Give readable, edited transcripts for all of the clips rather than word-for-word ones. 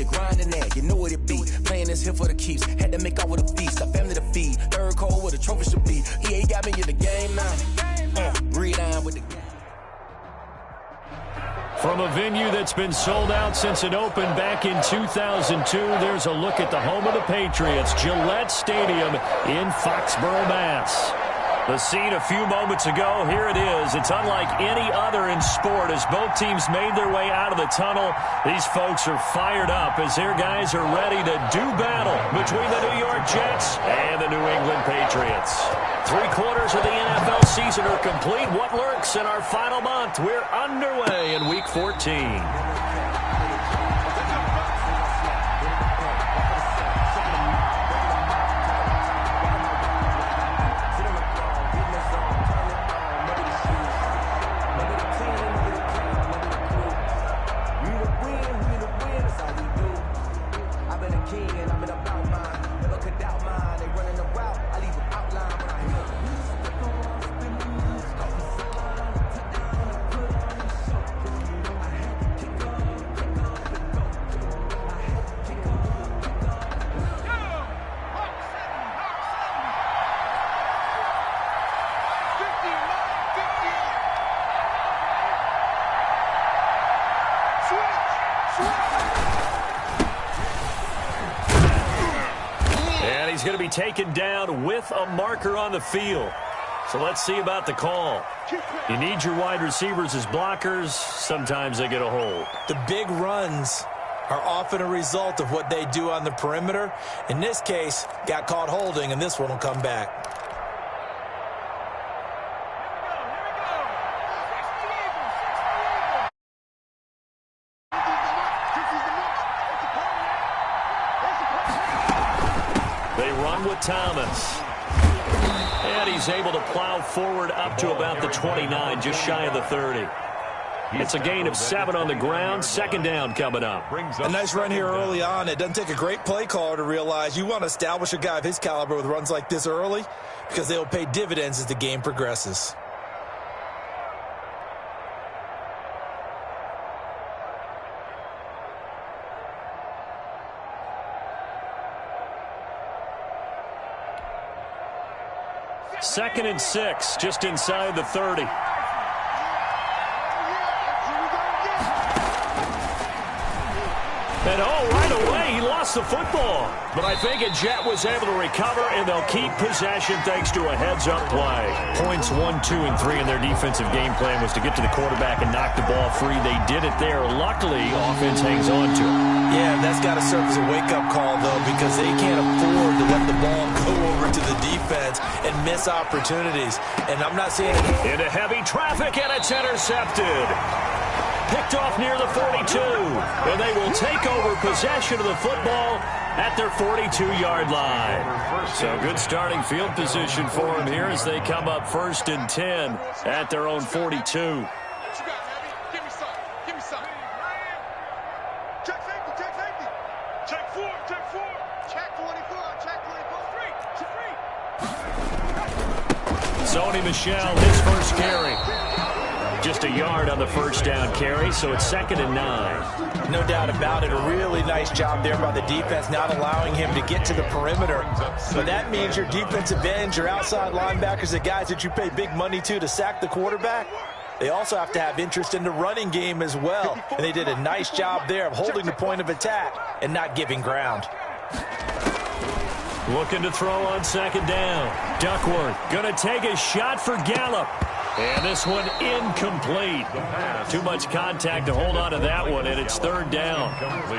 the grinding there, you know what it be. Playing this here for the keeps, had to make out with a feast, a family to feed. Third cold where the trophy should be. EA got me in the game now. Breathe on with the game. From a venue that's been sold out since it opened back in 2002, there's a look at the home of the Patriots, Gillette Stadium in Foxborough, Mass. The scene a few moments ago, here it is. It's unlike any other in sport as both teams made their way out of the tunnel. These folks are fired up as their guys are ready to do battle between the New York Jets and the New England Patriots. 3/4 of the NFL season are complete. What lurks in our final month? We're underway in Week 14. He's going to be taken down with a marker on the field. So let's see about the call. You need your wide receivers as blockers. Sometimes they get a hold. The big runs are often a result of what they do on the perimeter. In this case, got caught holding, and this one will come back. Thomas. And he's able to plow forward up to about the 29, just shy of the 30. It's a gain of 7 on the ground. Second down coming up. A nice run here early on. It doesn't take a great play caller to realize you want to establish a guy of his caliber with runs like this early because they will pay dividends as the game progresses. Second and 6, just inside the 30. And right away, he lost the football. But I think a Jet was able to recover, and they'll keep possession thanks to a heads-up play. Points 1, 2, and 3 in their defensive game plan was to get to the quarterback and knock the ball free. They did it there. Luckily, offense hangs on to it. Yeah, that's got to serve as a wake-up call, though, because they can't afford to let the ball go over to the defense and miss opportunities. And I'm not saying into heavy traffic, and it's intercepted. Picked off near the 42, and they will take over possession of the football at their 42-yard line. So good starting field position for them here as they come up 1st and 10 at their own 42. Sony Michel, his first carry. Just a yard on the first down carry, so it's 2nd and 9. No doubt about it. A really nice job there by the defense, not allowing him to get to the perimeter. But that means your defensive ends, your outside linebackers, the guys that you pay big money to sack the quarterback, they also have to have interest in the running game as well. And they did a nice job there of holding the point of attack and not giving ground. Looking to throw on 2nd down. Duckworth going to take a shot for Gallup. And this one incomplete. Too much contact to hold on to that one, and it's 3rd down.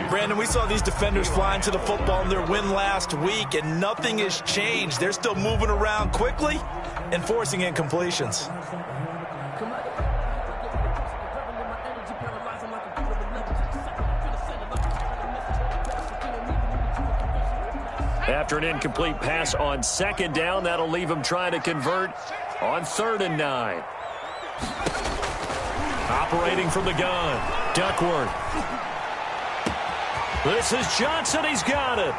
Brandon, we saw these defenders flying to the football in their win last week, and nothing has changed. They're still moving around quickly and forcing incompletions. After an incomplete pass on 2nd down, that'll leave him trying to convert on 3rd and 9. Operating from the gun, Duckworth. This is Johnson. He's got it.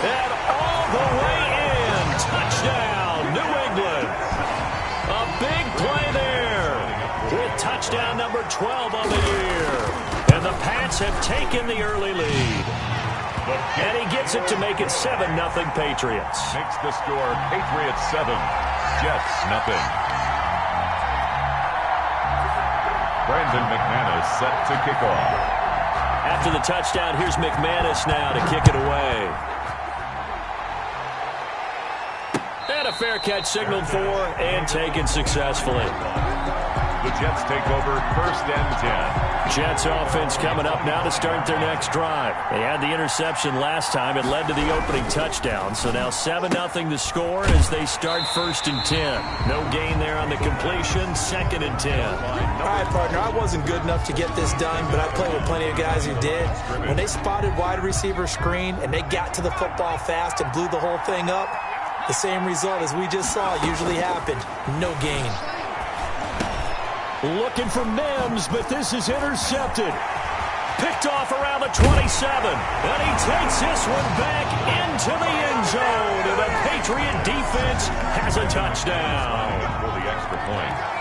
And all the way in. Touchdown, New England. A big play there with touchdown number 12 on the year. And the Pats have taken the early lead. And he gets it to make it 7-0 Patriots. Makes the score Patriots 7, Jets 0. Brandon McManus set to kick off. After the touchdown, here's McManus now to kick it away. And a fair catch signaled for and taken successfully. The Jets take over 1st and 10. Jets offense coming up now to start their next drive. They had the interception last time. It led to the opening touchdown. So now 7-0 the score as they start 1st and 10. No gain there on the completion. 2nd and 10. All right, partner, I wasn't good enough to get this done, but I played with plenty of guys who did. When they spotted wide receiver screen and they got to the football fast and blew the whole thing up, the same result as we just saw usually happened. No gain. Looking for Mims, but this is intercepted. Picked off around the 27. And he takes this one back into the end zone. And the Patriot defense has a touchdown. For the extra point.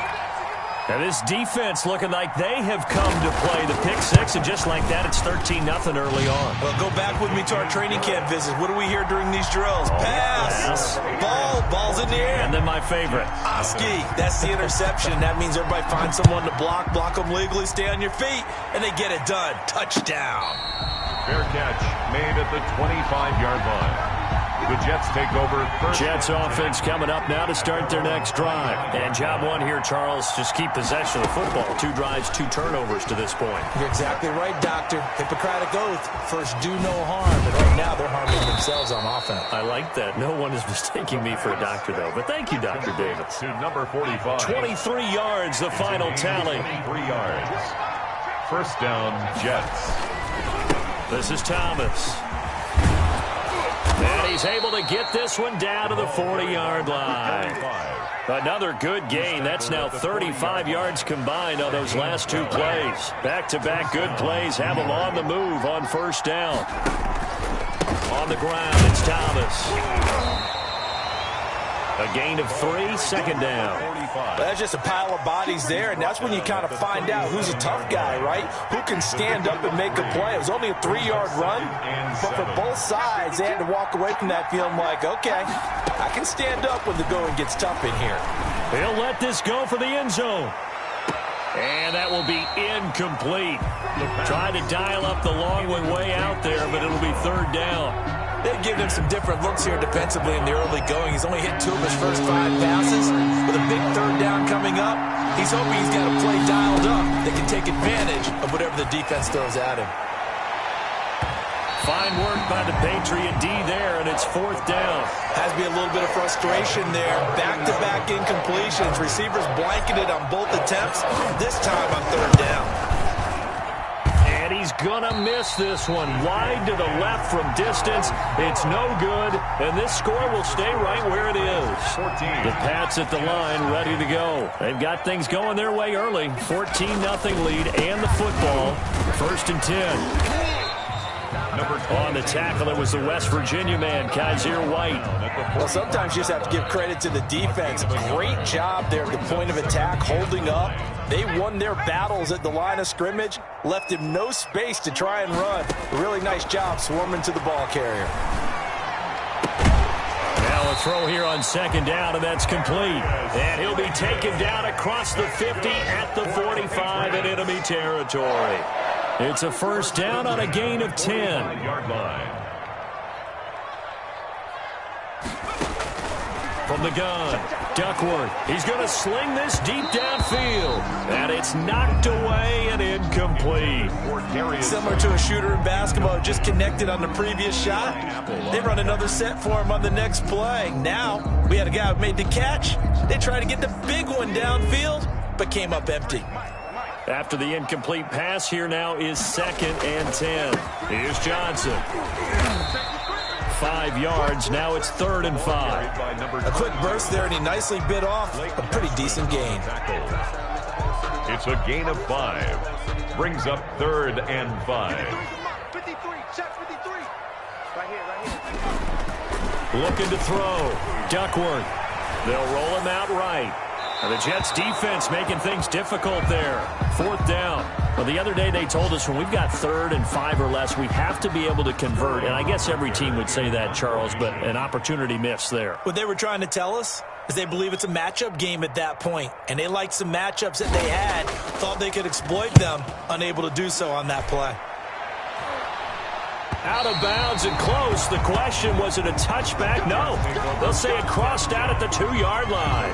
And this defense looking like they have come to play the pick six, and just like that, it's 13-0 early on. Well, go back with me to our training camp visit. What do we hear during these drills? Pass. Ball's in the air. And then my favorite. Oski, that's the interception. That means everybody finds someone to block them legally, stay on your feet, and they get it done. Touchdown. Fair catch made at the 25-yard line. The Jets take over. Jets offense coming up now to start their next drive. And job one here, Charles, just keep possession of the football. 2 drives, 2 turnovers to this point. You're exactly right, Doctor. Hippocratic oath. First, do no harm. But right now, they're harming themselves on offense. I like that. No one is mistaking me for a doctor, though. But thank you, Dr. Davis. To number 45. 23 yards, the final tally. 3 yards. First down, Jets. This is Thomas. And he's able to get this one down to the 40-yard line. Another good gain. That's now 35 yards combined on those last 2 plays. Back-to-back good plays have them on the move on first down. On the ground, it's Thomas. A gain of 3, second down. Well, that's just a pile of bodies there, and that's when you kind of find out who's a tough guy, right? Who can stand up and make a play. It was only a 3-yard run, but for both sides, they had to walk away from that feeling like, okay, I can stand up when the going gets tough in here. He'll let this go for the end zone. And that will be incomplete. Trying to dial up the long one way out there, but it'll be 3rd down. They've given him some different looks here defensively in the early going. He's only hit 2 of his first 5 passes. With a big 3rd down coming up, he's hoping he's got a play dialed up that can take advantage of whatever the defense throws at him. Fine work by the Patriot D there, and it's 4th down. Has to be a little bit of frustration there. Back-to-back incompletions. Receivers blanketed on both attempts, this time on 3rd down. And he's going to miss this one. Wide to the left from distance. It's no good, and this score will stay right where it is. 14. The Pats at the line ready to go. They've got things going their way early. 14-0 lead and the football. 1st and 10. On the tackle, it was the West Virginia man, Kaiser White. Well, sometimes you just have to give credit to the defense. Great job there at the point of attack, holding up. They won their battles at the line of scrimmage, left him no space to try and run. A really nice job swarming to the ball carrier. Now a throw here on 2nd down, and that's complete. And he'll be taken down across the 50 at the 45 in enemy territory. It's a 1st down on a gain of 10. Yard line. From the gun, Duckworth. He's going to sling this deep downfield. And it's knocked away and incomplete. Similar to a shooter in basketball, just connected on the previous shot. They run another set for him on the next play. Now, we had a guy who made the catch. They tried to get the big one downfield, but came up empty. After the incomplete pass, here now is 2nd and 10. Here's Johnson. 5 yards. Now it's 3rd and 5. A quick burst there, and he nicely bit off a pretty decent gain. It's a gain of 5. Brings up 3rd and 5. 53, check 53. Right here. Looking to throw. Duckworth. They'll roll him out right. The Jets defense making things difficult there. 4th down. Well, the other day they told us when we've got 3rd and 5 or less, we have to be able to convert. And I guess every team would say that, Charles, but an opportunity missed there. What they were trying to tell us is they believe it's a matchup game at that point. And they liked some matchups that they had, thought they could exploit them, unable to do so on that play. Out of bounds and close. The question, was it a touchback? No. They'll say it crossed out at the 2-yard line.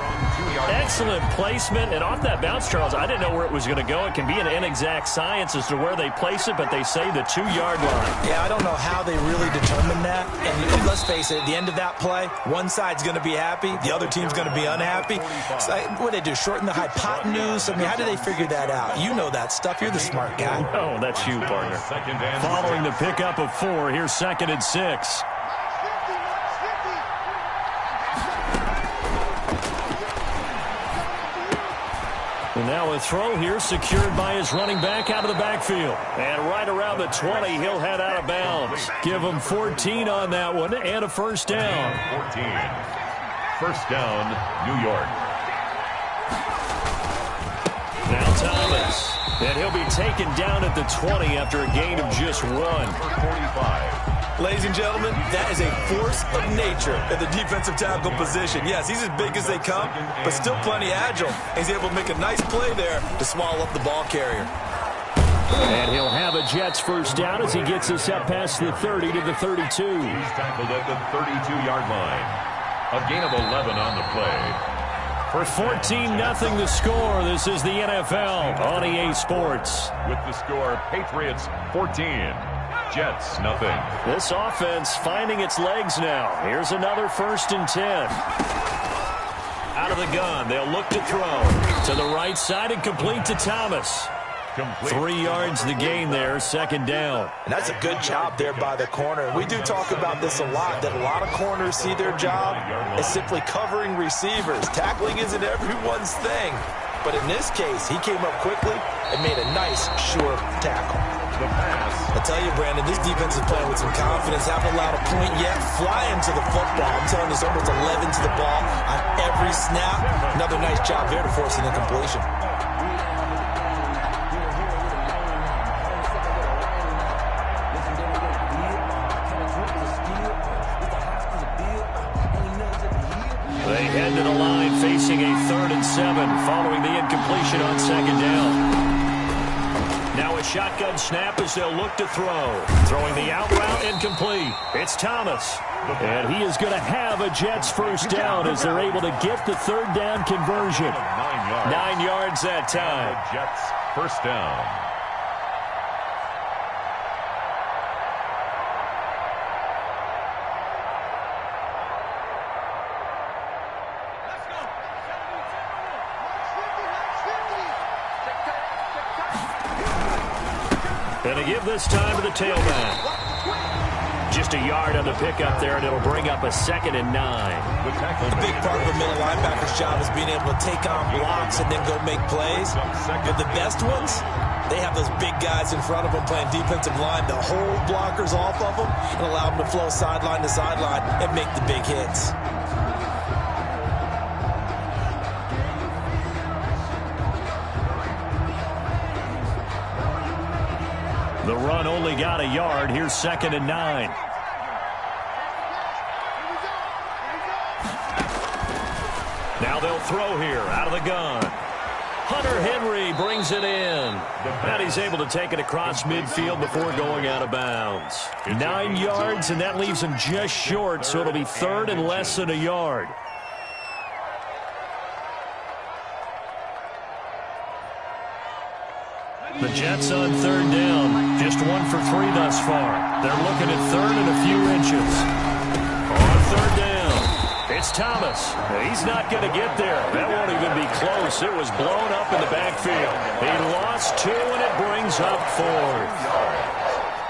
Excellent placement. And off that bounce, Charles, I didn't know where it was going to go. It can be an inexact science as to where they place it, but they say the 2-yard line. Yeah, I don't know how they really determined that. And let's face it, at the end of that play, one side's going to be happy, the other team's going to be unhappy. So what do they do, shorten the hypotenuse? I mean, how do they figure that out? You know that stuff. You're the smart guy. Oh, that's you, partner. Following the pickup of 4, here's 2nd and 6. And now a throw here secured by his running back out of the backfield. And right around the 20, he'll head out of bounds. Give him 14 on that one and a 1st down. 14. 1st down, New York. Now Thomas. And he'll be taken down at the 20 after a gain of just 1. 45. Ladies and gentlemen, that is a force of nature at the defensive tackle position. Yes, he's as big as they come, but still plenty agile. He's able to make a nice play there to swallow up the ball carrier. And he'll have a Jets 1st down as he gets us up past the 30 to the 32. He's tackled at the 32-yard line. A gain of 11 on the play. For 14-0 the score, this is the NFL on EA Sports. With the score, Patriots 14, Jets nothing. This offense finding its legs now. Here's another 1st and 10. Out of the gun, they'll look to throw. To the right side and complete to Thomas. Complete. 3 yards the gain there, 2nd down. And that's a good job there by the corner. We do talk about this a lot, that a lot of corners see their job as simply covering receivers. Tackling isn't everyone's thing. But in this case, he came up quickly and made a nice, sure tackle. The pass. I tell you, Brandon, this defense is playing with some confidence. Haven't allowed a point yet. Flying to the football. I'm telling you, there's almost 11 to the ball on every snap. Another nice job there to force an incompletion. They head to the line facing a 3rd and 7 following the incompletion on 2nd down. Now a shotgun snap as they'll look to throw. Throwing the out route incomplete. It's Thomas. And he is going to have a Jets 1st down as they're able to get the 3rd down conversion. 9 yards that time. Jets 1st down. And to give this time to the tailback. Just a yard on the pickup there, and it'll bring up a 2nd and 9. A big part of a middle linebacker's job is being able to take on blocks and then go make plays. But the best ones, they have those big guys in front of them playing defensive line to hold blockers off of them and allow them to flow sideline to sideline and make the big hits. The run only got a yard. Here's 2nd and 9. Now they'll throw here out of the gun. Hunter Henry brings it in. And he's able to take it across midfield before going out of bounds. 9 yards, and that leaves him just short, so it'll be 3rd and less than a yard. The Jets on 3rd down. Just 1 for 3 thus far. They're looking at 3rd and a few inches. On 3rd down, it's Thomas. He's not going to get there. That won't even be close. It was blown up in the backfield. He lost 2, and it brings up 4th.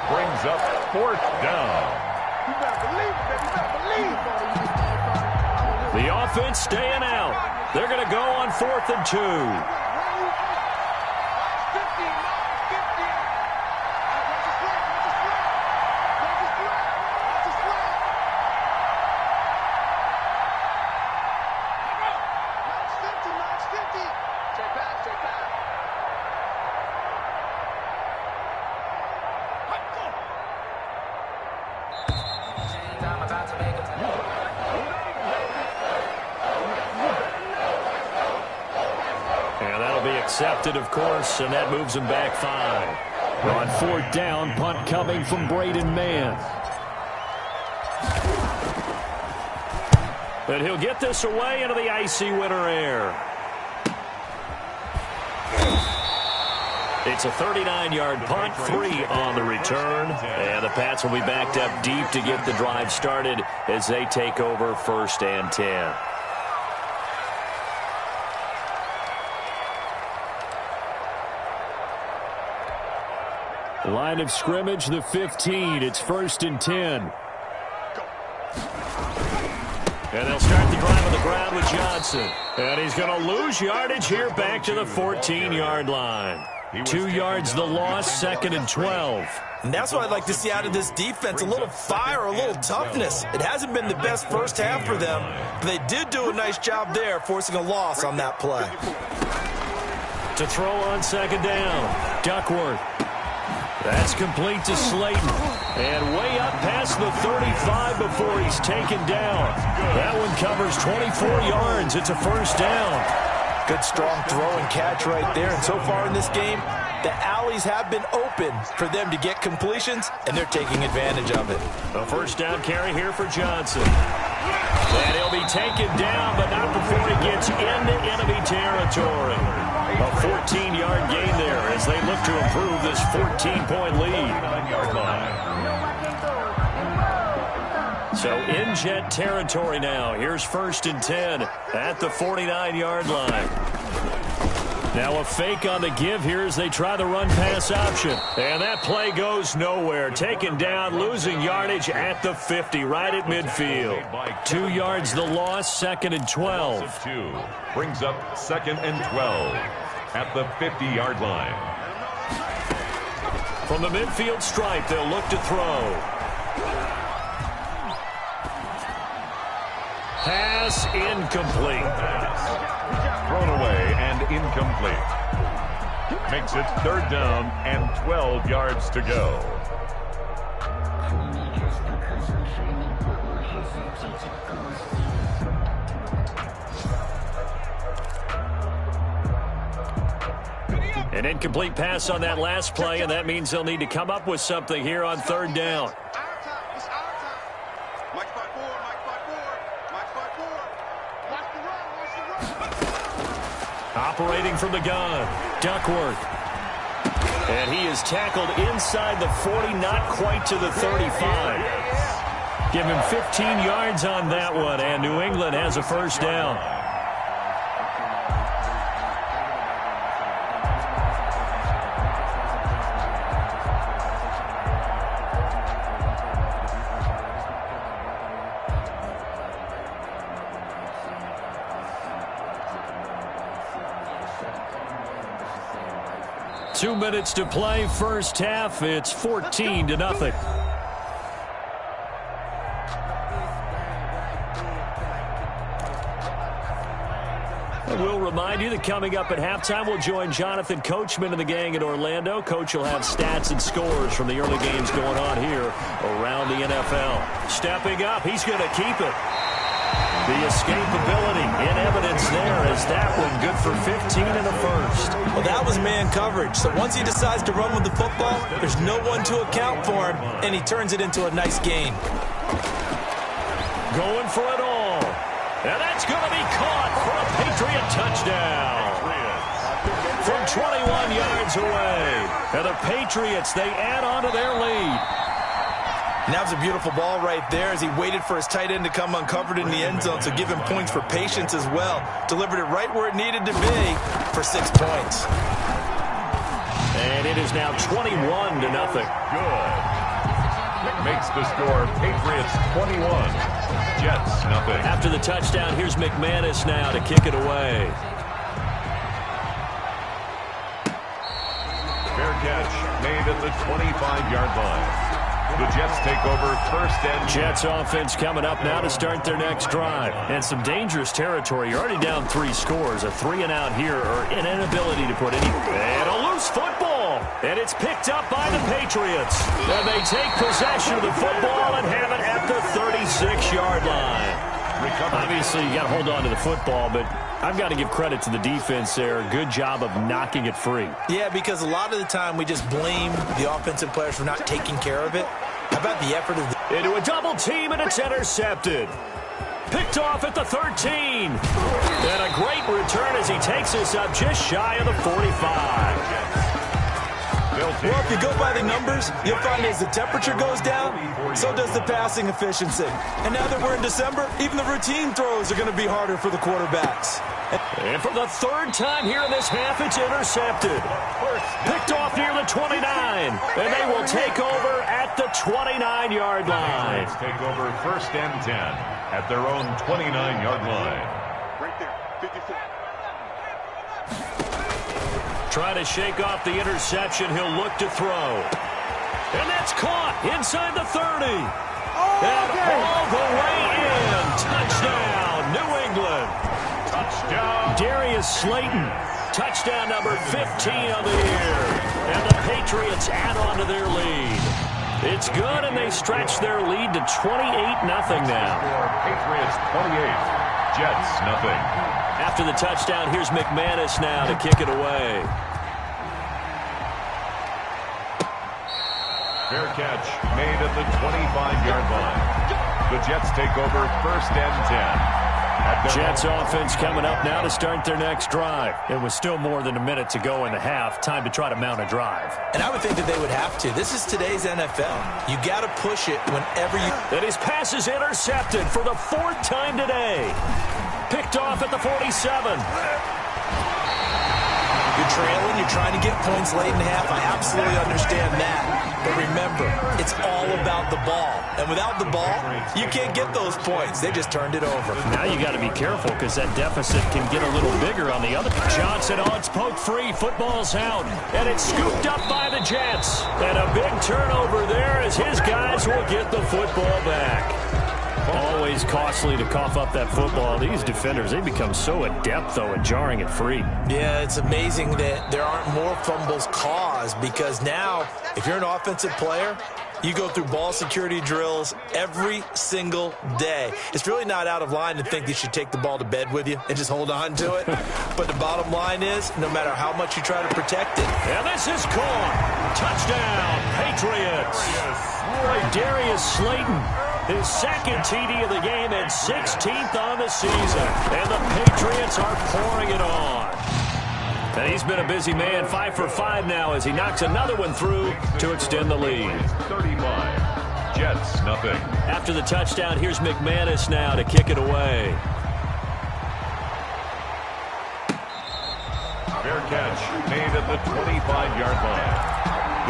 Brings up 4th down. You better believe it, baby. You better believe it. The offense staying out. They're going to go on 4th and 2. That'll be accepted, of course, and that moves them back 5. On 4th down, punt coming from Braden Mann. And he'll get this away into the icy winter air. It's a 39-yard punt, 3 on the return. And the Pats will be backed up deep to get the drive started as they take over 1st and 10. Line of scrimmage, the 15. It's 1st and 10. And they'll start the drive on the ground with Johnson. And he's going to lose yardage here back to the 14-yard line. 2 yards the loss, 2nd and 12. And that's what I'd like to see out of this defense, a little fire, a little toughness. It hasn't been the best first half for them, but they did do a nice job there, forcing a loss on that play. To throw on 2nd down, Duckworth. That's complete to Slayton. And way up past the 35 before he's taken down. That one covers 24 yards. It's a 1st down. Good strong throw and catch right there. And so far in this game, the alleys have been open for them to get completions, and they're taking advantage of it. A 1st down carry here for Johnson. And he'll be taken down, but not before he gets into enemy territory. A 14-yard gain there as they look to improve this 14-point lead. So in Jet territory now. Here's 1st and 10 at the 49-yard line. Now a fake on the give here as they try the run-pass option. And that play goes nowhere. Taken down, losing yardage at the 50, right at midfield. 2 yards the loss, 2nd and 12. Brings up 2nd and 12 at the 50-yard line. From the midfield stripe, they'll look to throw. Pass incomplete. Thrown away and incomplete. Makes it 3rd down and 12 yards to go. An incomplete pass on that last play, and that means they'll need to come up with something here on 3rd down. Operating from the gun, Duckworth. And he is tackled inside the 40, not quite to the 35. Give him 15 yards on that one, and New England has a 1st down. Two minutes to play, 1st half. It's 14-0. We'll remind you that coming up at halftime, we'll join Jonathan Coachman and the gang in Orlando. Coach will have stats and scores from the early games going on here around the NFL. Stepping up, he's going to keep it. The escapability in evidence there as that one good for 15 in the 1st. Well, that was man coverage. So once he decides to run with the football, there's no one to account for him, and he turns it into a nice gain. Going for it all. And that's going to be caught for a Patriot touchdown. From 21 yards away. And the Patriots, they add on to their lead. And that was a beautiful ball right there as he waited for his tight end to come uncovered in the end zone, so give him points for patience as well. Delivered it right where it needed to be for 6 points. And it is now 21-0. Good. Makes the score Patriots 21, Jets nothing. After the touchdown, here's McManus now to kick it away. Fair catch made at the 25-yard line. The Jets take over 1st and 10. Jets offense coming up now to start their next drive. And some dangerous territory. You're already down 3 scores. A 3-and-out here or an inability to put any. And a loose football. And it's picked up by the Patriots. And they take possession of the football and have it at the 36-yard line. Obviously, you got to hold on to the football, but I've got to give credit to the defense there. Good job of knocking it free. Yeah, because a lot of the time we just blame the offensive players for not taking care of it. How about the effort of the... Into a double team, and it's intercepted. Picked off at the 13. And a great return as he takes us up just shy of the 45. Well, if you go by the numbers, you'll find as the temperature goes down, so does the passing efficiency. And now that we're in December, even the routine throws are going to be harder for the quarterbacks. And for the third time here in this half, it's intercepted. Picked off near the 29. And they will take over at the 29-yard line. Let's take over 1st and 10 at their own 29-yard line. Right there, 54. Trying to shake off the interception. He'll look to throw. And that's caught inside the 30. And all the way in. Touchdown, New England. Touchdown. Darius Slayton. Touchdown number 15 of the year. And the Patriots add on to their lead. It's good, and they stretch their lead to 28-0 now. Patriots 28, Jets nothing. After the touchdown, here's McManus now to kick it away. Fair catch made at the 25-yard line. The Jets take over 1st and 10. Jets offense coming up now to start their next drive. It was still more than a minute to go in the half. Time to try to mount a drive. And I would think that they would have to. This is today's NFL. You got to push it whenever you... And his pass is intercepted for the 4th time today. Picked off at the 47. You're trailing, you're trying to get points late in half. I absolutely understand that. But remember, it's all about the ball. And without the ball, you can't get those points. They just turned it over. Now you got to be careful because that deficit can get a little bigger on the other. Johnson, it's poked free. Football's out. And it's scooped up by the Jets. And a big turnover there as his guys will get the football back. Always costly to cough up that football. These defenders, they become so adept, though, at jarring it free. Yeah, it's amazing that there aren't more fumbles caused because now, if you're an offensive player, you go through ball security drills every single day. It's really not out of line to think you should take the ball to bed with you and just hold on to it. But the bottom line is, no matter how much you try to protect it. And this is caught. Touchdown, Patriots. Darius Slayton. His second TD of the game and 16th on the season. And the Patriots are pouring it on. And he's been a busy man, 5 for 5 now as he knocks another one through to extend the lead. 35, Jets nothing. After the touchdown, here's McManus now to kick it away. Fair catch made at the 25-yard line.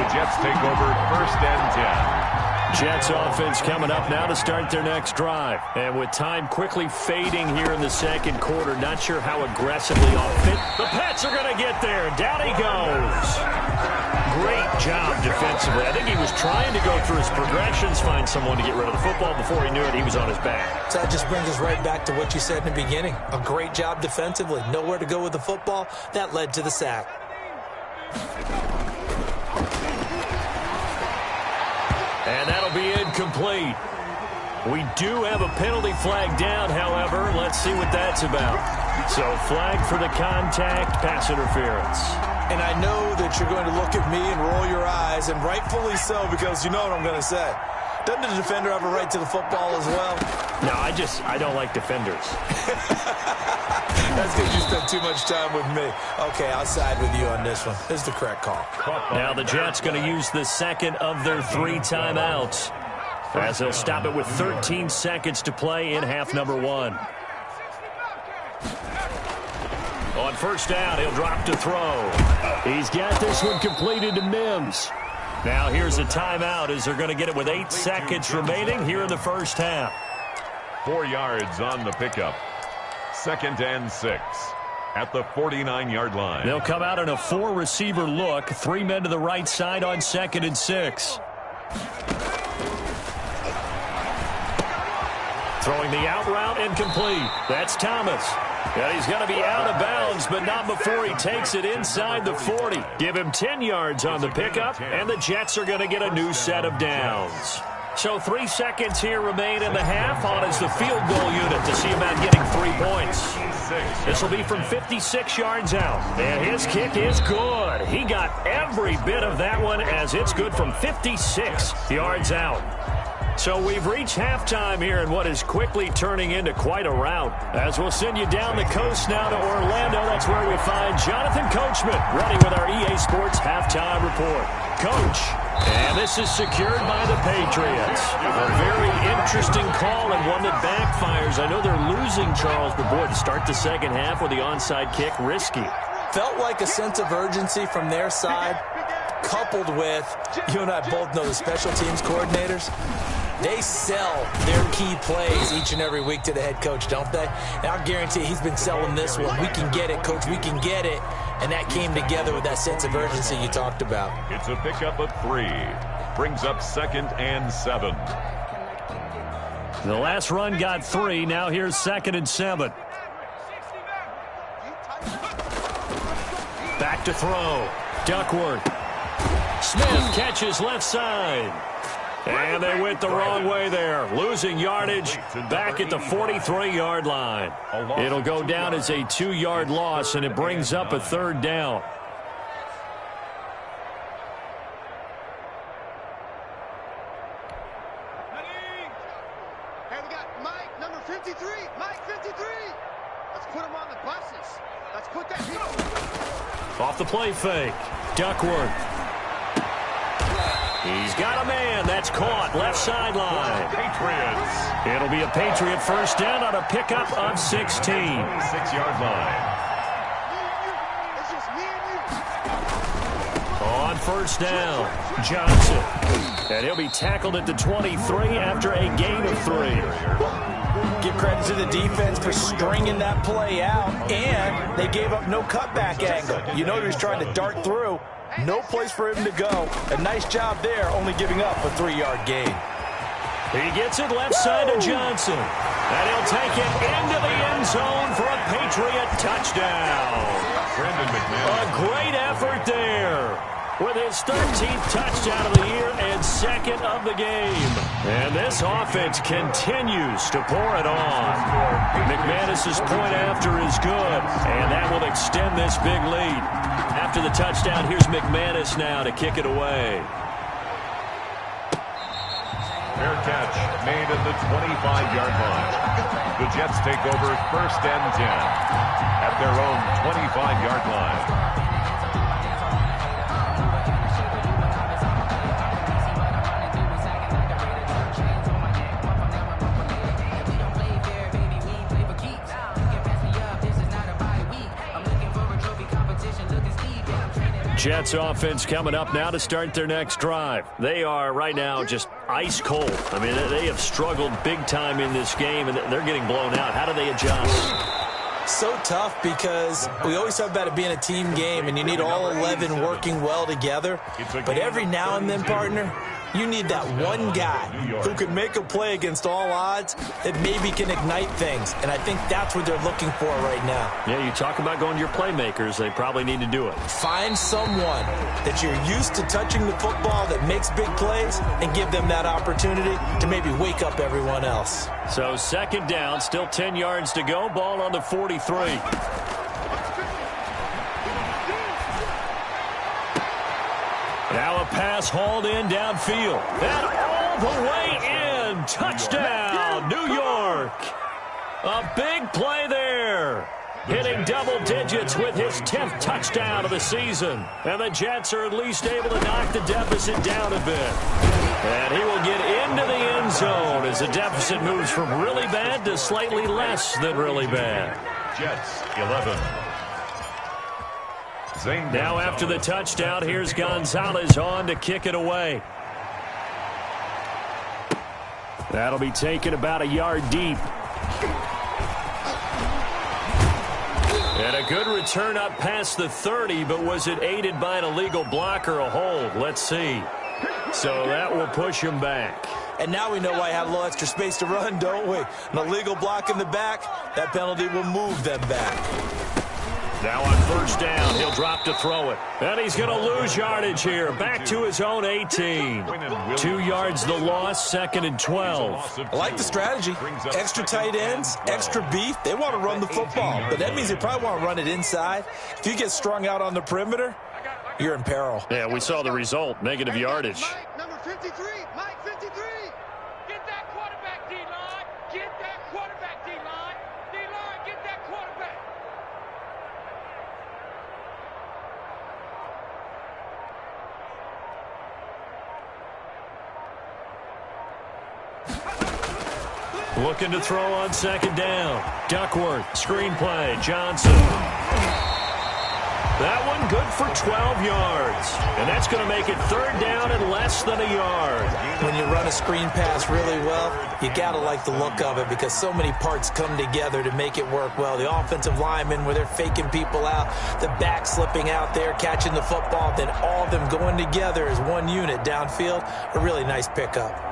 The Jets take over 1st and 10. Jets offense coming up now to start their next drive. And with time quickly fading here in the second quarter, not sure how aggressively offensive. The Pats are going to get there. Down he goes. Great job defensively. I think he was trying to go through his progressions, find someone to get rid of the football. Before he knew it, he was on his back. So that just brings us right back to what you said in the beginning. A great job defensively. Nowhere to go with the football. That led to the sack. And that'll be incomplete. We do have a penalty flag down, however. Let's see what that's about. So flag for the contact, pass interference. And I know that you're going to look at me and roll your eyes, and rightfully so, because you know what I'm going to say. Doesn't the defender have a right to the football as well? No, I don't like defenders. That's because you spent too much time with me. Okay, I'll side with you on this one. This is the correct call. Now the Jets going to use the second of their 3 timeouts as they'll stop it with 13 seconds to play in half number 1. On first down, he'll drop to throw. He's got this one completed to Mims. Now here's a timeout as they're going to get it with 8 seconds remaining here in the first half. 4 yards on the pickup. 2nd and 6 at the 49-yard line. They'll come out in a 4-receiver look. 3 men to the right side on 2nd and 6. Throwing the out route incomplete. That's Thomas. And he's going to be out of bounds, but not before he takes it inside the 40. Give him 10 yards on the pickup, and the Jets are going to get a new set of downs. So 3 seconds here remain in the half. On is the field goal unit to see about getting 3 points. This will be from 56 yards out. And his kick is good. He got every bit of that one as it's good from 56 yards out. So we've reached halftime here in what is quickly turning into quite a rout. As we'll send you down the coast now to Orlando. That's where we find Jonathan Coachman ready with our EA Sports halftime report. Coach, and this is secured by the Patriots. A very interesting call and one that backfires. I know they're losing, Charles, but boy, to start the second half with the onside kick, risky. Felt like a sense of urgency from their side, coupled with, you and I both know the special teams coordinators. They sell their key plays each and every week to the head coach, don't they? And I'll guarantee he's been selling this one. We can get it, coach. We can get it. And that came together with that sense of urgency you talked about. It's a pickup of 3. Brings up 2nd and 7. The last run got 3. Now here's 2nd and 7. Back to throw. Duckworth. Smith catches left side. And they went the wrong way there. Losing yardage back at the 43-yard line. It'll go down as a 2-yard loss, and it brings up a 3rd down. Hey, we got Mike, number 53. Mike, 53. Let's put him on the buses. Let's put that people. Off the play fake. Duckworth. He's got a man. That's caught. Left sideline. Patriots. It'll be a Patriot first down on a pickup of 16. 6-yard line. It's just me and you. On first down, Johnson. And he'll be tackled at the 23 after a gain of 3. Give credit to the defense for stringing that play out, and they gave up no cutback angle. You know he was trying to dart through. No place for him to go. A nice job there, only giving up a 3-yard gain. He gets it left side to Johnson. And he'll take it into the end zone for a Patriot touchdown. A great effort there with his 13th touchdown of the year and 2nd of the game. And this offense continues to pour it on. McManus's point after is good, and that will extend this big lead. After the touchdown, here's McManus now to kick it away. Fair catch made at the 25-yard line. The Jets take over 1st and 10 at their own 25-yard line. Jets offense coming up now to start their next drive. They are right now just ice cold. I mean, they have struggled big time in this game, and they're getting blown out. How do they adjust? So tough because we always talk about it being a team game, and you need all 11 working well together. But every now and then, partner, you need that one guy who can make a play against all odds that maybe can ignite things. And I think that's what they're looking for right now. Yeah, you talk about going to your playmakers. They probably need to do it. Find someone that you're used to touching the football that makes big plays and give them that opportunity to maybe wake up everyone else. So 2nd down, still 10 yards to go. Ball on the 43. Now a pass hauled in downfield. And all the way in. Touchdown, New York. A big play there. Hitting double digits with his 10th touchdown of the season. And the Jets are at least able to knock the deficit down a bit. And he will get into the end zone as the deficit moves from really bad to slightly less than really bad. Jets 11. Now after the touchdown, here's Gonzalez on to kick it away. That'll be taken about a yard deep. And a good return up past the 30, but was it aided by an illegal block or a hold? Let's see. So that will push him back. And now we know why I have a little extra space to run, don't we? An illegal block in the back, that penalty will move them back. Now on first down, he'll drop to throw it. And he's going to lose yardage here. Back to his own 18. 2 yards the loss, 2nd and 12. I like the strategy. Extra tight ends, extra beef. They want to run the football, but that means they probably want to run it inside. If you get strung out on the perimeter, you're in peril. Yeah, we saw the result, negative yardage. Mike, number 53. Mike, 53. Get that quarterback, D-line. Get that quarterback, D-line. D-line, get that quarterback. Looking to throw on 2nd down. Duckworth, screen play, Johnson. That one good for 12 yards. And that's going to make it 3rd down and less than a yard. When you run a screen pass really well, you got to like the look of it because so many parts come together to make it work well. The offensive linemen, where they're faking people out, the back slipping out there, catching the football, then all of them going together as one unit downfield. A really nice pickup.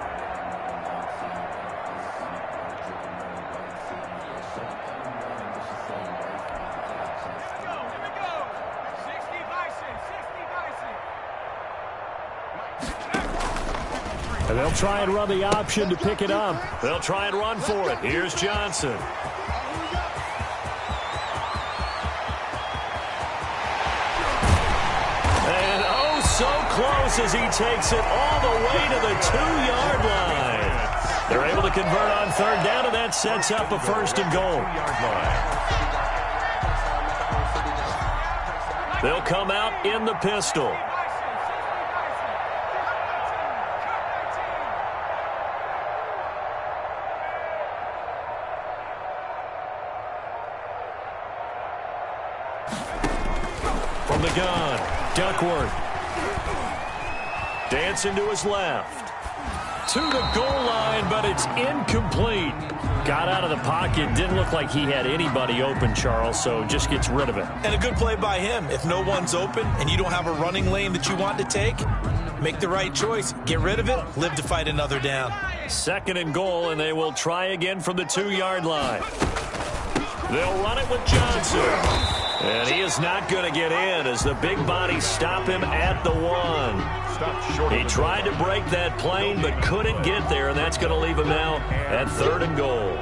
And they'll try and run the option to pick it up. They'll try and run for it. Here's Johnson. And oh, so close as he takes it all the way to the 2-yard line. They're able to convert on 3rd down, and that sets up a 1st and goal. They'll come out in the pistol. From the gun, Duckworth. Dancing to his left. To the goal line, but it's incomplete. Got out of the pocket. Didn't look like he had anybody open, Charles, so just gets rid of it. And a good play by him. If no one's open and you don't have a running lane that you want to take, make the right choice. Get rid of it. Live to fight another down. 2nd and goal, and they will try again from the 2-yard line. They'll run it with Johnson. And he is not going to get in as the big bodies stop him at the 1. He tried to break that plane but couldn't get there, and that's going to leave him now at 3rd and goal.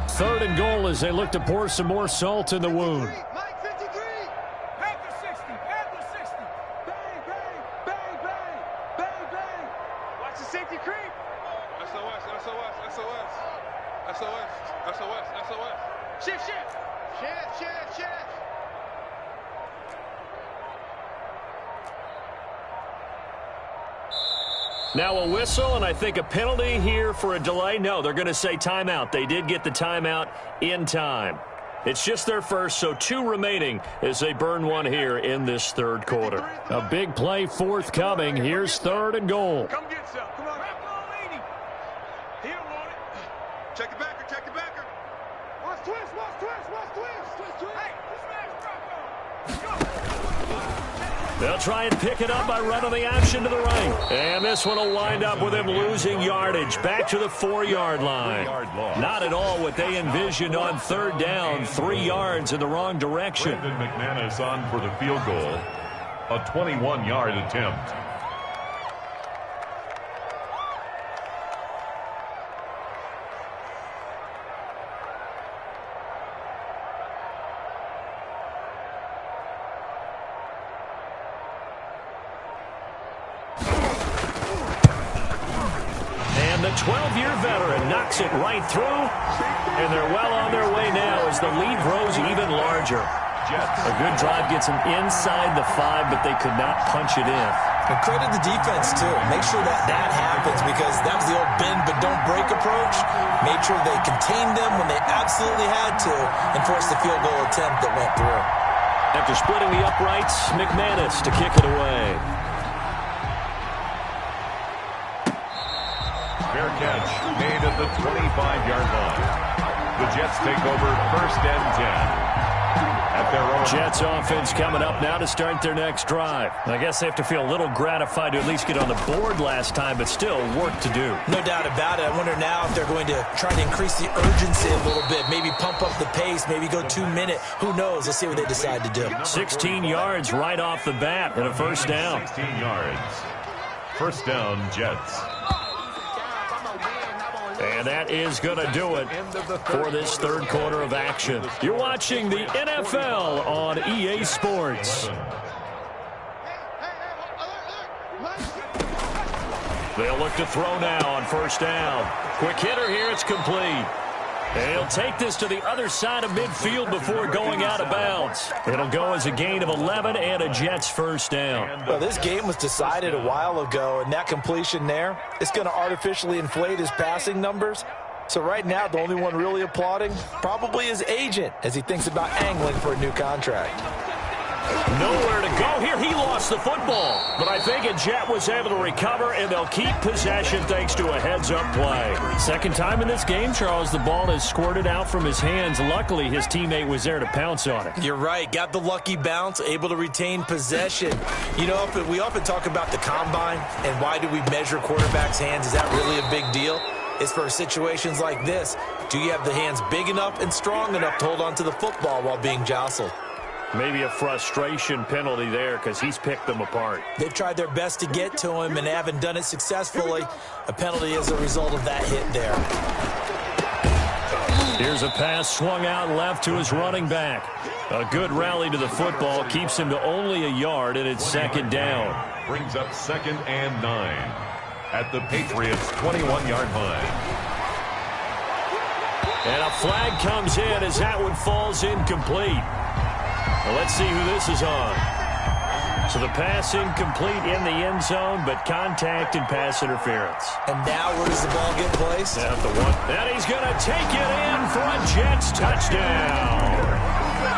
Third and goal as they look to pour some more salt in the wound. Now a whistle, and I think a penalty here for a delay. No, they're going to say timeout. They did get the timeout in time. It's just their first, so 2 remaining as they burn one here in this 3rd quarter. A big play forthcoming. Here's 3rd and goal. Come get some. Come on. He don't want it. Check the backer. Check the backer. Watch twist. Watch twist. Watch twist. Twist, twist. Hey, this man's Bronco. Go. They'll try and pick it up by running the option to the right. And this one will wind up with him losing yardage back to the 4-yard line. Not at all what they envisioned on 3rd down. 3 yards in the wrong direction. Brandon McManus on for the field goal. A 21-yard attempt. The 12-year veteran knocks it right through, and they're well on their way now as the lead grows even larger. A good drive gets them inside the 5, but they could not punch it in. And credit the defense, too. Make sure that happens because that was the old bend but don't break approach. Made sure they contained them when they absolutely had to and forced the field goal attempt that went through. After splitting the uprights, McManus to kick it away. Fair catch made at the 25-yard line. The Jets take over 1st and 10. at their own. Jets offense coming up now to start their next drive. I guess they have to feel a little gratified to at least get on the board last time, but still work to do. No doubt about it. I wonder now if they're going to try to increase the urgency a little bit, maybe pump up the pace, maybe go 2 minute. Who knows? Let's see what they decide to do. 16 yards right off the bat and a first down. 16 yards. First down, Jets. And that is going to do it for this third quarter of action. You're watching the NFL on EA Sports. They'll look to throw now on first down. Quick hitter here, it's complete. And he'll take this to the other side of midfield before going out of bounds. It'll go as a gain of 11 and a Jets first down. Well, this game was decided a while ago, and that completion there, it's going to artificially inflate his passing numbers. So right now, the only one really applauding probably his agent as he thinks about angling for a new contract. Nowhere to go here. He lost the football. But I think a Jet was able to recover, and they'll keep possession thanks to a heads-up play. Second time in this game, Charles, the ball has squirted out from his hands. Luckily, his teammate was there to pounce on it. You're right. Got the lucky bounce, able to retain possession. You know, we often talk about the combine and why do we measure quarterbacks' hands. Is that really a big deal? It's for situations like this. Do you have the hands big enough and strong enough to hold on to the football while being jostled? Maybe a frustration penalty there because he's picked them apart. They've tried their best to get to him and haven't done it successfully. A penalty as a result of that hit there. Here's a pass swung out left to his running back. A good rally to the football keeps him to only a yard, and it's second down. Brings up 2nd and 9 at the Patriots' 21-yard line. And a flag comes in as that one falls incomplete. Well, let's see who this is on. So the pass incomplete in the end zone, but contact and pass interference. And now where does the ball get placed? At the one. And he's going to take it in for a Jets touchdown.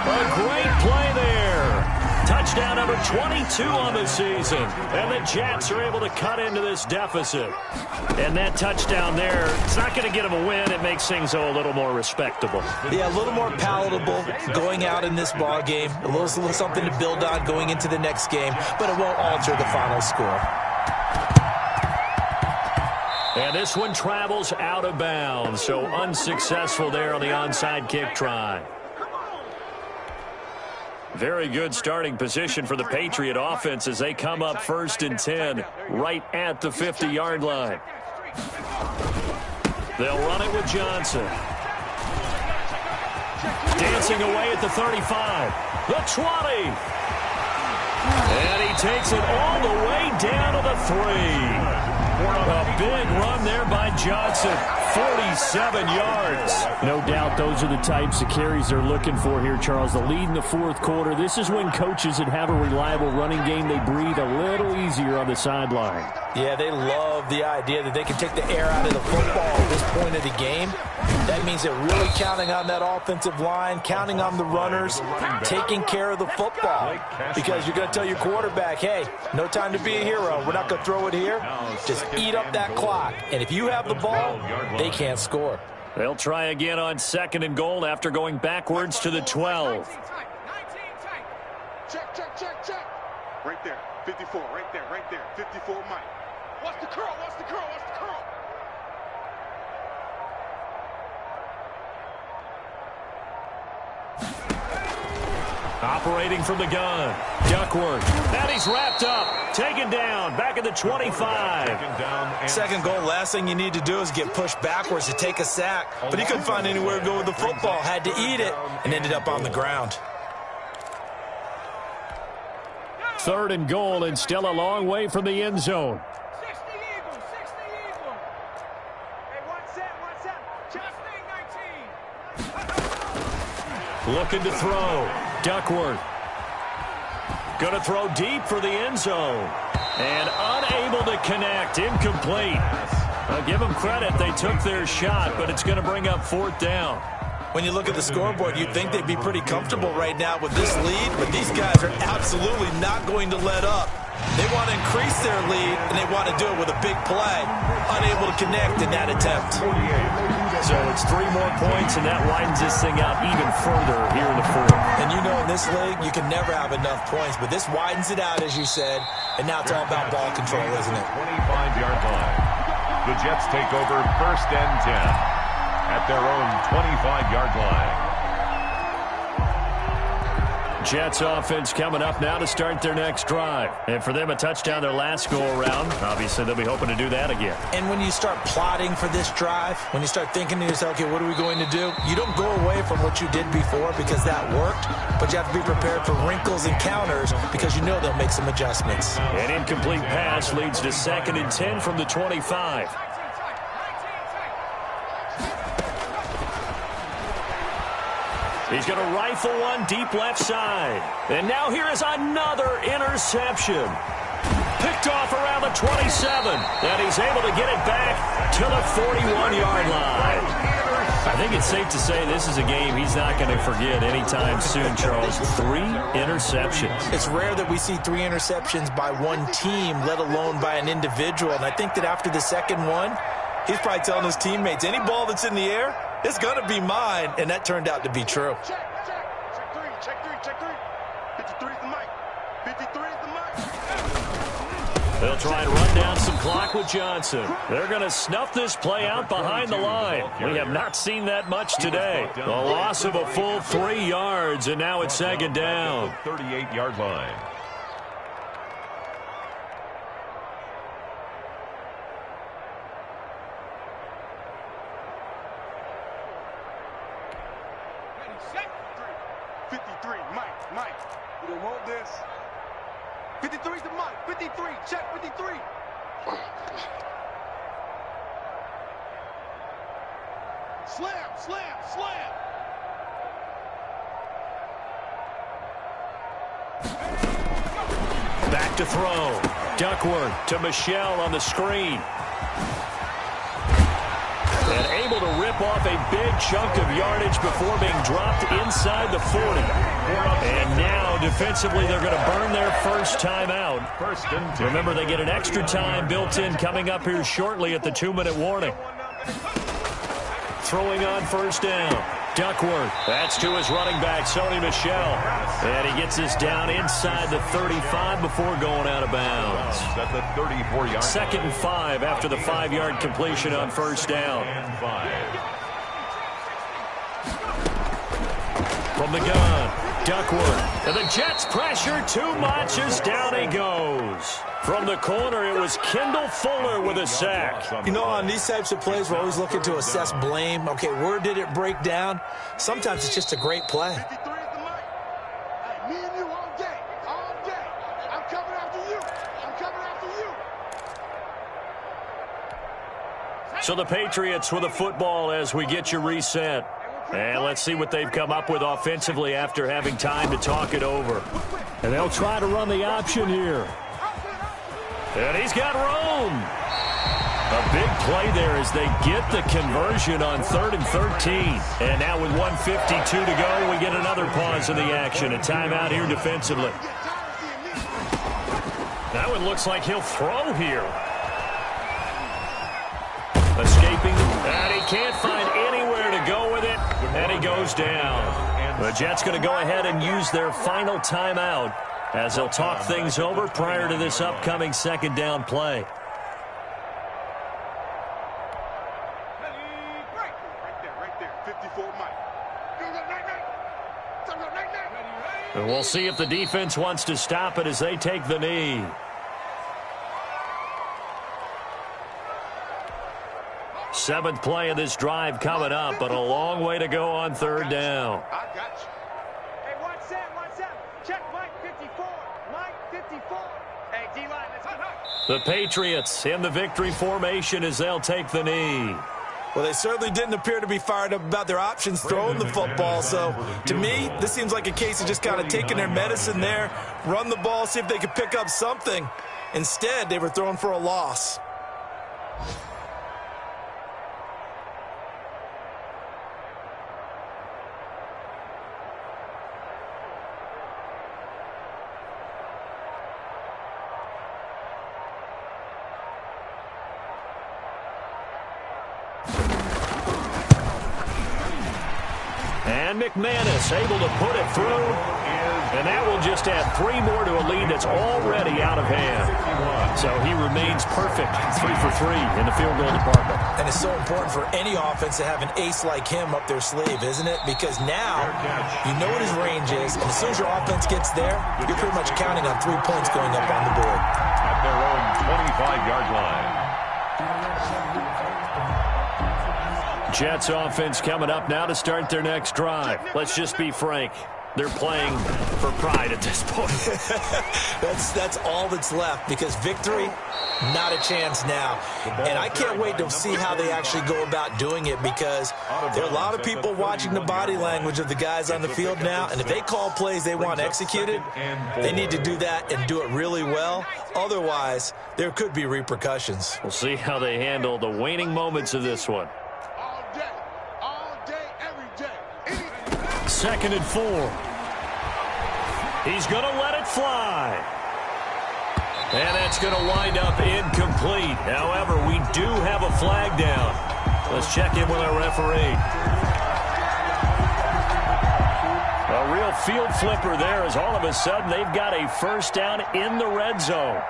A great play there. Touchdown number 22 on the season. And the Jets are able to cut into this deficit. And that touchdown there, it's not going to get them a win. It makes things a little more respectable. Yeah, a little more palatable going out in this ball game. A little something to build on going into the next game, but it won't alter the final score. And this one travels out of bounds, so unsuccessful there on the onside kick try. Very good starting position for the Patriot offense as they come up 1st and 10 right at the 50-yard line. They'll run it with Johnson. Dancing away at the 35. The 20. And he takes it all the way down to the 3. A big run there by Johnson. 47 yards. No doubt those are the types of carries they're looking for here, Charles. The lead in the fourth quarter. This is when coaches that have a reliable running game, they breathe a little easier on the sideline. Yeah, they love the idea that they can take the air out of the football at this point of the game. That means they're really counting on that offensive line, counting on the runners, taking care of the football. Because you're going to tell your quarterback, hey, no time to be a hero. We're not going to throw it here. Just eat up that clock. And if you have the ball, they can't score. They'll try again on 2nd and goal after going backwards to the 12. Check, check, check, check. Right there, 54, right there, 54, Mike. What's the curl, what's the curl, what's the curl? Operating from the gun, Duckworth. And he's wrapped up, taken down, back at the 25. Second goal, last thing you need to do is get pushed backwards to take a sack. But he couldn't find anywhere to go with the football, had to eat it, and ended up on the ground. 3rd and goal, and still a long way from the end zone. 60 Eagles, 60 Eagles. Hey, one set, just 19. Looking to throw. Duckworth. Going to throw deep for the end zone. And unable to connect. Incomplete. I'll give them credit. They took their shot, but it's going to bring up 4th down. When you look at the scoreboard, you'd think they'd be pretty comfortable right now with this lead, but these guys are absolutely not going to let up. They want to increase their lead, and they want to do it with a big play. Unable to connect in that attempt. So it's 3 more points, and that widens this thing out even further here in the fourth. And you know in this league, you can never have enough points, but this widens it out, as you said, and now it's all about ball control, isn't it? 25-yard line. The Jets take over 1st and 10 at their own 25-yard line. Jets offense coming up now to start their next drive. And for them, a touchdown their last go-around. Obviously, they'll be hoping to do that again. And when you start plotting for this drive, when you start thinking to yourself, okay, what are we going to do? You don't go away from what you did before because that worked, but you have to be prepared for wrinkles and counters because you know they'll make some adjustments. An incomplete pass leads to 2nd and 10 from the 25. He's going to rifle one deep left side. And now here is another interception. Picked off around the 27. And he's able to get it back to the 41-yard line. I think it's safe to say this is a game he's not going to forget anytime soon, Charles. 3 interceptions. It's rare that we see 3 interceptions by one team, let alone by an individual. And I think that after the second one, he's probably telling his teammates, any ball that's in the air, it's going to be mine, and that turned out to be true. Check 3, check 3. 53 is the mic. 53 is the mic. They'll try and run down some clock with Johnson. They're going to snuff this play out behind the line. We have not seen that much today. The loss of a full 3 yards, and now it's 2nd down. 38-yard line. Mike, you don't want this. 53's the mic. 53, check 53. Slam. Back to throw. Duckworth to Michelle on the screen. And able to rip off a big chunk of yardage before being dropped inside the 40. And now, defensively, they're going to burn their first time out. Remember, they get an extra time built in coming up here shortly at the 2-minute warning. Throwing on 1st down. Duckworth. That's to his running back, Sony Michel. And he gets this down inside the 35 before going out of bounds. At the 34-yard. 2nd and 5 after the 5-yard completion on 1st down. From the gun, Duckworth. And the Jets pressure too much as down he goes. From the corner, it was Kendall Fuller with a sack. You know, on these types of plays, we're always looking to assess blame. Okay, where did it break down? Sometimes it's just a great play. 53 is the mic. Hey, me and you all day. I'm coming after you. So the Patriots with the football as we get you reset. And let's see what they've come up with offensively after having time to talk it over. And they'll try to run the option here. And he's got room. A big play there as they get the conversion on 3rd and 13. And now with 1:52 to go, we get another pause in the action. A timeout here defensively. That one looks like he'll throw here. Escaping, and he can't find anywhere to go with it, and he goes down. The Jets going to go ahead and use their final timeout as they'll talk things over prior to this upcoming 2nd down play. Right there. 54 Mike. And we'll see if the defense wants to stop it as they take the knee. Seventh play of this drive coming up, but a long way to go on 3rd down. I got you. Hey, one set. Check Mike 54. Mike 54. Hey, D-line, let's go. The Patriots in the victory formation as they'll take the knee. Well, they certainly didn't appear to be fired up about their options throwing the football. So, to me, this seems like a case of just kind of taking their medicine there, run the ball, see if they could pick up something. Instead, they were throwing for a loss. And McManus able to put it through. And that will just add 3 more to a lead that's already out of hand. So he remains perfect, 3 for 3 in the field goal department. And it's so important for any offense to have an ace like him up their sleeve, isn't it? Because now you know what his range is, and as soon as your offense gets there, you're pretty much counting on 3 points going up on the board. At their own 25-yard line. Jets offense coming up now to start their next drive. Let's just be frank. They're playing for pride at this point. That's all that's left, because victory, not a chance now. And I can't wait to see how they actually go about doing it, because there are a lot of people watching the body language of the guys on the field now, and if they call plays they want executed, they need to do that and do it really well. Otherwise, there could be repercussions. We'll see how they handle the waning moments of this one. All day, every day. 2nd and 4. He's going to let it fly. And that's going to wind up incomplete. However, we do have a flag down. Let's check in with our referee. A real field flipper there, as all of a sudden they've got a first down in the red zone.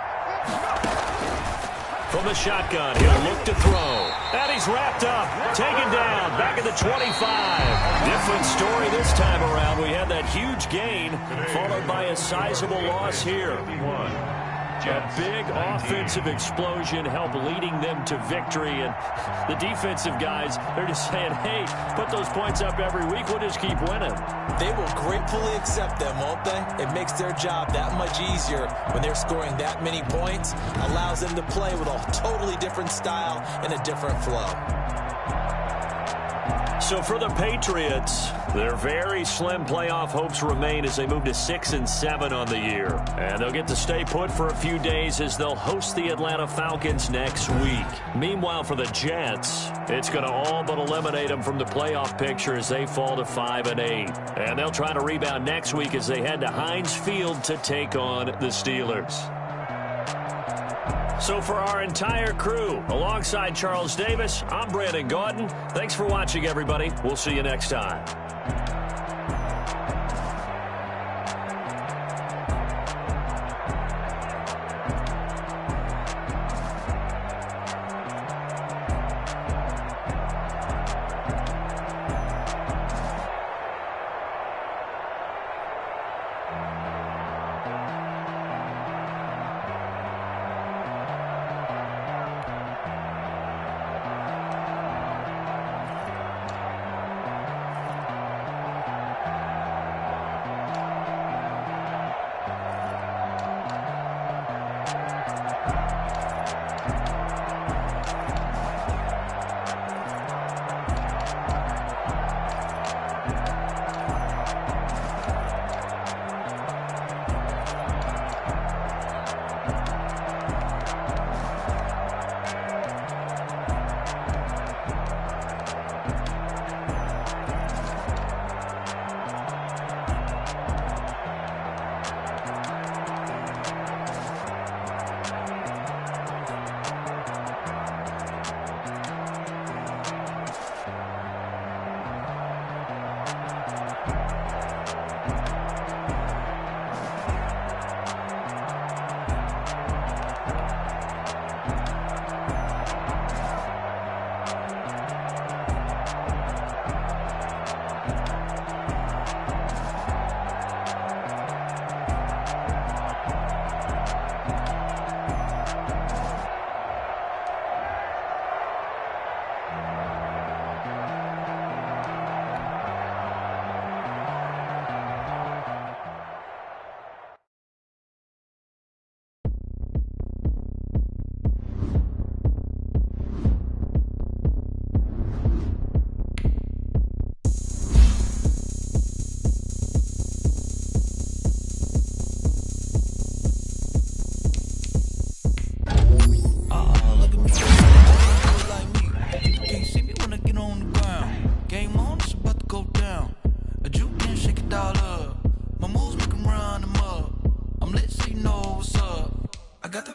From the shotgun, he'll look to throw. And he's wrapped up, taken down, back at the 25. Different story this time around. We had that huge gain, followed by a sizable loss here. A big offensive explosion helped leading them to victory. And the defensive guys, they're just saying, hey, put those points up every week. We'll just keep winning. They will gratefully accept them, won't they? It makes their job that much easier when they're scoring that many points. Allows them to play with a totally different style and a different flow. So for the Patriots, their very slim playoff hopes remain as they move to 6-7 on the year. And they'll get to stay put for a few days as they'll host the Atlanta Falcons next week. Meanwhile, for the Jets, it's going to all but eliminate them from the playoff picture as they fall to 5-8. And they'll try to rebound next week as they head to Heinz Field to take on the Steelers. So for our entire crew, alongside Charles Davis, I'm Brandon Gaudin. Thanks for watching, everybody. We'll see you next time.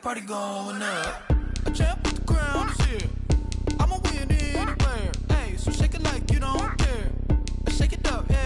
party going up. A champ with the crown is here. I'ma win anywhere. Hey, so shake it like you don't care. Shake it up, yeah.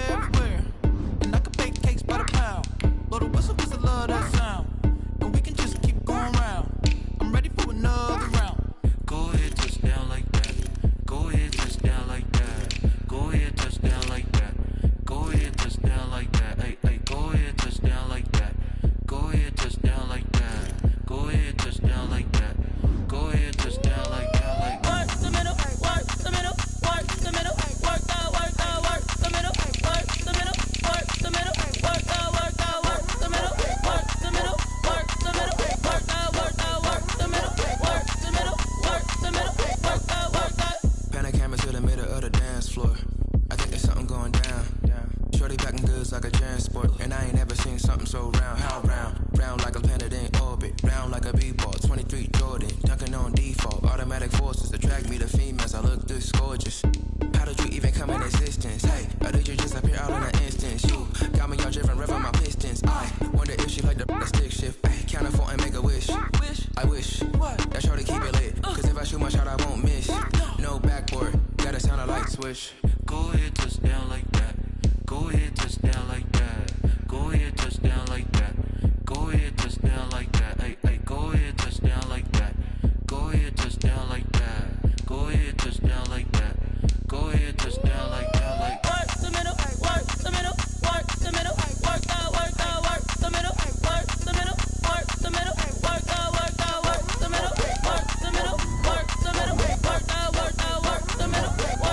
like a transport. And I ain't never seen something so round. How round? Round like a planet in orbit. Round like a b-ball. 23 Jordan. Dunking on default. Automatic forces attract me to females. I look this gorgeous. How did you even come in existence? Hey, or did you just appear all in an instance? You got me all driven, revving my pistons. I wonder if she like the stick shift. Ay, count it 4 and make a wish. I wish that shorty keep it lit. Cause if I shoot my shot, I won't miss. No backboard, gotta sound a light switch. Go ahead, touch down like that. Go ahead, touch down like that. Go ahead, touch down like that. Go ahead, touch down like that. Ay, ay, go ahead, touch down like that. Go ahead, touch down like that. Go ahead, touch down like that. Go ahead, touch down like that. Like work the middle, work the middle, work the middle, work the middle, work the middle, work the middle, work the middle, work the middle, work the middle, work the middle,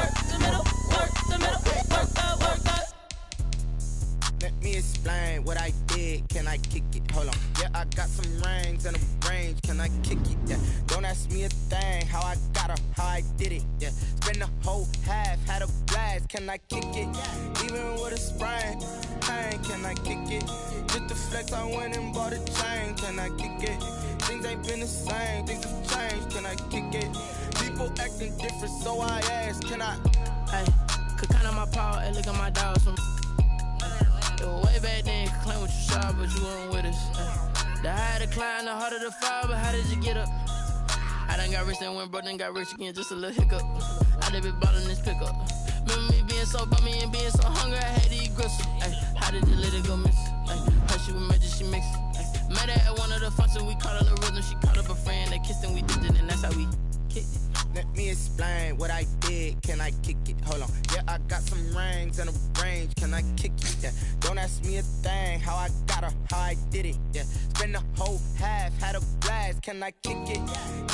work the middle, work the middle, work the. Let me explain what I did. Can I kick it? Hold on. Yeah, I got some rings and a range. Can I kick it? Yeah. Don't ask me a thing. How I got her, how I did it. Yeah. Spend the whole half, had a blast. Can I kick it? Even with a sprain. Hey, can I kick it? Just the flex, I went and bought a chain. Can I kick it? Things ain't been the same. Things have changed. Can I kick it? People acting different, so I ask. Can I? Hey, could count on my power and look at my dogs from. Way back then, you could claim what you saw, but you weren't with us. The higher the climb, the harder the fall, but how did you get up? I done got rich, then went broke, then got rich again, just a little hiccup. I done been ballin' this pickup. Remember me being so bummy and being so hungry, I had to eat gristle. Ay, how did you let it go miss? Her she was magic, she mixed. Met her at one of the functions, we called her the rhythm. She called up a friend, they kissed and we dipped it, and that's how we kicked it. Let me explain what I did. Can I kick it? Hold on. Yeah, I got some rings and a range. Can I kick it? Yeah. Don't ask me a thing. How I got her, how I did it. Yeah. Spend the whole half, had a blast. Can I kick it?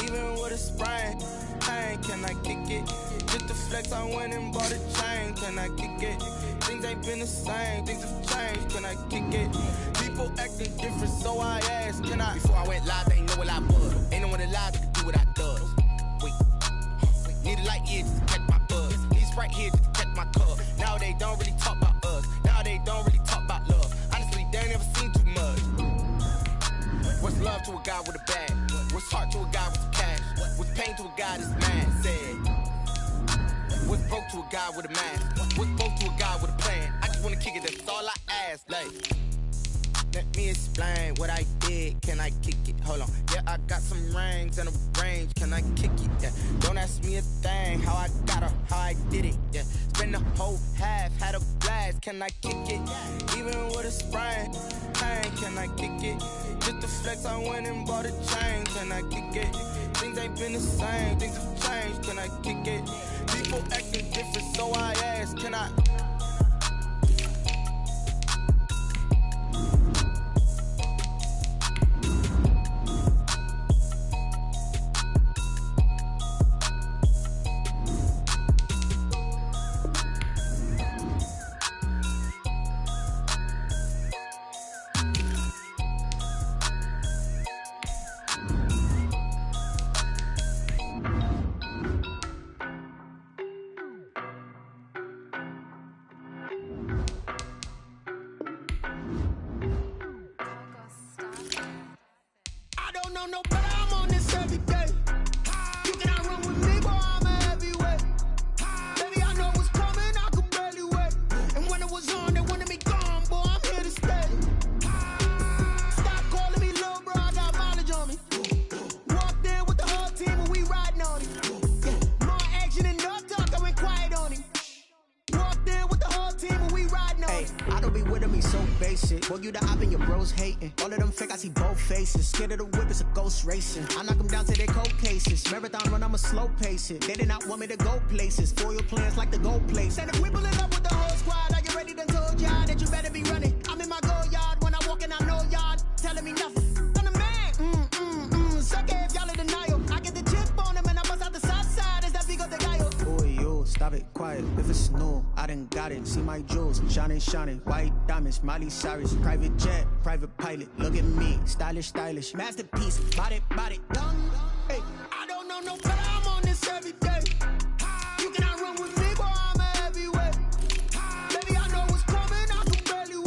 Even with a sprain. Hey, can I kick it? Just the flex, I went and bought a chain. Can I kick it? Things ain't been the same. Things have changed. Can I kick it? People acting different, so I asked. Can I? Before I went live, they ain't know what I was. Ain't no one alive that could do what I does. Wait. Need a light year just to catch my buzz. Need Sprite here just to catch my cup. Now they don't really talk about us. Now they don't really talk about love. Honestly, they ain't never seen too much. What's love to a guy with a bag? What's heart to a guy with cash? What's pain to a guy that's mad? Said. What's broke to a guy with a mask? What's broke to a guy with a plan? I just wanna kick it, that's all I ask. Like, let me explain what I did. Can I kick it? Hold on. Yeah, I got some rings and a range. Can I kick it? Yeah. Don't ask me a thing. How I got her, how I did it. Yeah. Spend the whole half, had a blast. Can I kick it? Even with a sprain. Hey, can I kick it? Just the flex, I went and bought a chain. Can I kick it? Things ain't been the same. Things have changed. Can I kick it? People acting different, so I ask. Can I? No better, I'm on this every day. You cannot run with me, boy, I'm a heavyweight. Baby, I know what's coming, I could barely wait. And when it was on, they wanted me gone, boy, I'm here to stay. Stop calling me little bro, I got mileage on me. Walked in with the whole team and we riding on him. Yeah. More action and no talk, I went quiet on him. Walked in with the whole team and we riding on him. I don't be with him, he's so basic. Boy, you the op and your bros hating. All of them fake, I see both faces. Scared of the whip, it's a ghost racing. I knock them down to their cold cases. Marathon run, I'ma slow pace it. They did not want me to go places. Foil plans like the gold place. And if we pulling up with the whole squad, are you ready? Done told y'all that you better be running. I'm in my go yard. When I walk in, I know y'all telling me nothing. I'm the man. Suck it if y'all in denial. I get the chip on them and I bust out the south side. Is that Vigo de Gallo? Boy, yo, stop it, quiet. If it's new, I done got it. See my jewels, shining, shining. White diamonds, Miley Cyrus. Private jet, private pilot. Look at me, stylish, stylish. Masterpiece, body, done. Hey, I don't know no better, I'm on this every day. You cannot run with me, boy, I'm a heavyweight. Baby, I know what's coming, I can barely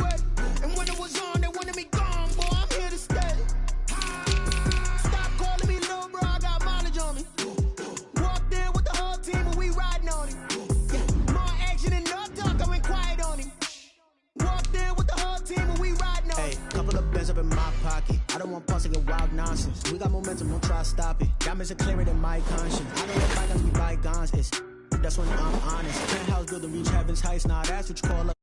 don't want pause to get wild nonsense. We got momentum, don't try to stop it. Diamonds are clearer than my conscience. I don't let bygones be bygones. It's that's when I'm honest. Penthouse building, reach heaven's heights. Nah, that's what you call up.